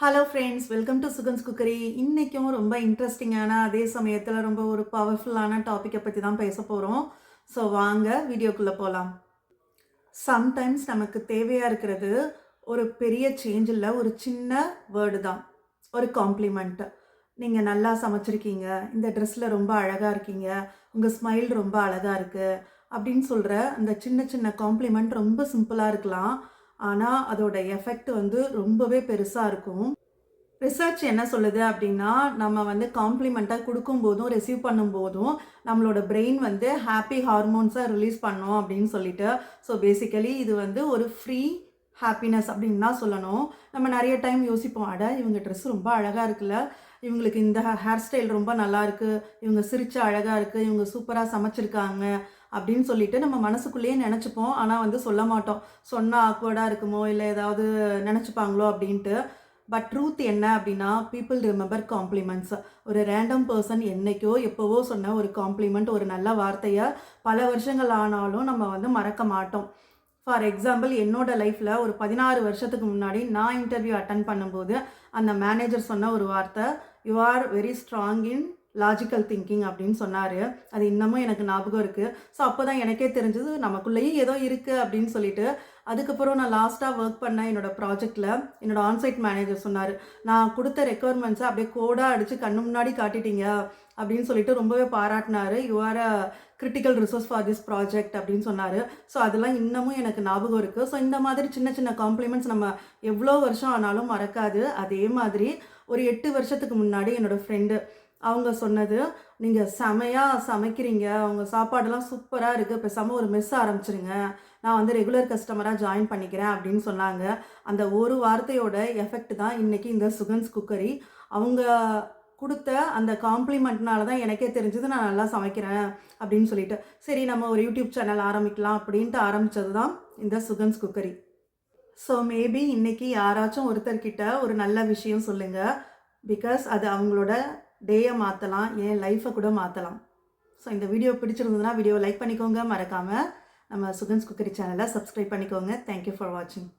Hello friends, welcome to சுகன்ஸ் cookery. இன்றைக்கும் ரொம்ப இன்ட்ரெஸ்டிங்கான அதே சமயத்தில் ரொம்ப ஒரு பவர்ஃபுல்லான டாப்பிக்கை பற்றி தான் பேச போகிறோம். ஸோ வாங்க வீடியோக்குள்ளே போகலாம். சம்டைம்ஸ் நமக்கு தேவையாக இருக்கிறது ஒரு பெரிய சேஞ்ச் இல்லை, ஒரு சின்ன வேர்டு தான், ஒரு காம்ப்ளிமெண்ட்டு. நீங்கள் நல்லா சமைச்சிருக்கீங்க, இந்த ட்ரெஸ்ஸில் ரொம்ப அழகாக இருக்கீங்க, உங்கள் ஸ்மைல் ரொம்ப அழகாக இருக்குது அப்படின்னு சொல்கிற அந்த சின்ன சின்ன காம்ப்ளிமெண்ட் ரொம்ப சிம்பிளாக இருக்கலாம். ஆனால் அதோட எஃபெக்ட் வந்து ரொம்பவே பெருசாக இருக்கும். ரிசர்ச் என்ன சொல்லுது அப்படின்னா, நம்ம வந்து காம்ப்ளிமெண்ட்டாக கொடுக்கும்போதும், ரிசீவ் பண்ணும்போதும் நம்மளோட பிரெயின் வந்து ஹாப்பி ஹார்மோன்ஸை ரிலீஸ் பண்ணும் அப்படின்னு சொல்லிட்டு. ஸோ பேசிக்கலி இது வந்து ஒரு ஃப்ரீ ஹாப்பினஸ் அப்படின்னு தான் சொல்லணும். நம்ம நிறைய டைம் யோசிப்போம், அட இவங்க ட்ரெஸ் ரொம்ப அழகாக இருக்குல்ல, இவங்களுக்கு இந்த ஹேர் ஸ்டைல் ரொம்ப நல்லா இருக்குது, இவங்க சிரிச்சா அழகாக இருக்குது, இவங்க சூப்பராக சமைச்சிருக்காங்க அப்படின்னு சொல்லிட்டு நம்ம மனசுக்குள்ளேயே நினச்சிப்போம். ஆனால் வந்து சொல்ல மாட்டோம். சொன்னால் ஆக்வர்டாக இருக்குமோ, இல்லை ஏதாவது நினச்சிப்பாங்களோ அப்படின்ட்டு. பட் ட்ரூத் என்ன அப்படின்னா, பீப்புள் ரிமெம்பர் காம்ப்ளிமெண்ட்ஸ். ஒரு ரேண்டம் பர்சன் என்னைக்கோ எப்போவோ சொன்ன ஒரு காம்ப்ளிமெண்ட், ஒரு நல்ல வார்த்தையை பல வருஷங்கள் ஆனாலும் நம்ம வந்து மறக்க மாட்டோம். ஃபார் எக்ஸாம்பிள், என்னோட லைஃப்பில் ஒரு 16 வருஷத்துக்கு முன்னாடி நான் இன்டர்வியூ அட்டன் பண்ணும்போது அந்த மேனேஜர் சொன்ன ஒரு வார்த்தை, you are very strong in logical thinking அப்படின்னு சொன்னார். அது இன்னமும் எனக்கு ஞாபகம் இருக்குது. ஸோ அப்போ தான் எனக்கே தெரிஞ்சது நமக்குள்ளேயும் ஏதோ இருக்குது அப்படின்னு சொல்லிட்டு. அதுக்கப்புறம் நான் லாஸ்ட்டாக ஒர்க் பண்ண என்னோடய ப்ராஜெக்டில் என்னோடய ஆன்சைட் மேனேஜர் சொன்னார், நான் கொடுத்த ரெக்குவயர்மெண்ட்ஸை அப்படியே கோடாக அடித்து கண்ணு முன்னாடி காட்டிட்டீங்க அப்படின்னு சொல்லிட்டு ரொம்பவே பாராட்டினார். You are a critical resource for this project அப்படின்னு சொன்னார். ஸோ அதெல்லாம் இன்னமும் எனக்கு ஞாபகம் இருக்குது. ஸோ இந்த மாதிரி சின்ன சின்ன காம்ப்ளிமெண்ட்ஸ் நம்ம எவ்வளோ வருஷம் ஆனாலும் மறக்காது. அதே மாதிரி ஒரு 8 வருஷத்துக்கு முன்னாடி என்னோடய ஃப்ரெண்டு அவங்க சொன்னது, நீங்கள் செமையாக சமைக்கிறீங்க, அவங்க சாப்பாடெல்லாம் சூப்பராக இருக்குது, பேசாமல் ஒரு மெஸ் ஆரம்பிச்சிருங்க, நான் வந்து ரெகுலர் கஸ்டமராக ஜாயின் பண்ணிக்கிறேன் அப்படின்னு சொன்னாங்க. அந்த ஒரு வார்த்தையோட எஃபெக்ட் தான் இன்றைக்கி இந்த சுகன்ஸ் குக்கரி. அவங்க கொடுத்த அந்த காம்ப்ளிமெண்ட்னால தான் எனக்கே தெரிஞ்சது நான் நல்லா சமைக்கிறேன் அப்படின்னு சொல்லிட்டு. சரி, நம்ம ஒரு யூடியூப் சேனல் ஆரம்பிக்கலாம் அப்படின்ட்டு ஆரம்பித்தது தான் இந்த சுகன்ஸ் குக்கரி. ஸோ மேபி இன்றைக்கி யாராச்சும் ஒருத்தர்கிட்ட ஒரு நல்ல விஷயம் சொல்லுங்கள். பிகாஸ் அது அவங்களோட டேயை மாற்றலாம், என் லைஃப்பை கூட மாற்றலாம். ஸோ இந்த வீடியோ பிடிச்சிருந்ததுன்னா வீடியோவை லைக் பண்ணிக்கோங்க, மறக்காமல் நம்ம சுகன்ஸ் குக்கரி சேனலை சப்ஸ்கிரைப் பண்ணிக்கோங்க. தேங்க்யூ ஃபார் வாட்சிங்.